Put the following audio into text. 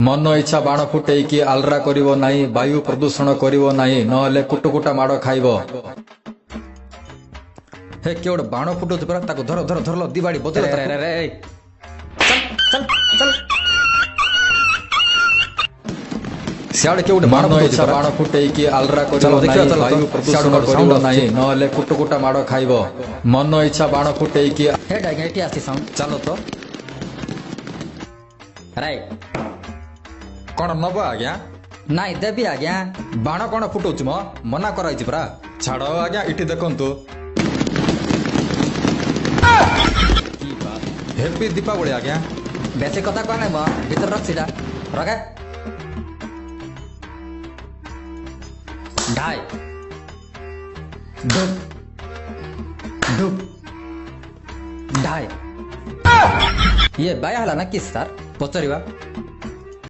मन इच्छा बाण फुटेकी आलरा करिवो नाही, वायु प्रदूषण करिवो नाही, नहले कुटुकुटा माड़ खाइबो। हे किए गोटे बाण फुटुच परा, ताको धर धर धरलो दिवाड़ी बदल। चल चल चल सियाड़े किए गोटे बाण इच्छा बाण फुटेकी आलरा करिवो नाही, वायु प्रदूषण करिवो नाही, नहले कुटुकुटा माड़ खाइबो। मन इच्छा बाण फुटेकी हेड आज्ञा एटी आसी साउंड चलो तो राइट कौन नब आज्ञा नाई देवी आज्ञा बाण कौन फुटुच म मना कराई परा। छाड़ आज्ञा इटी देखंतु हैप्पी दीपावली आज्ञा। बेसी कथा कहना म भीतर रख सीधा रखे ढाई डुब डुब ढाई ये बाया हला ना किस सर पचरिवा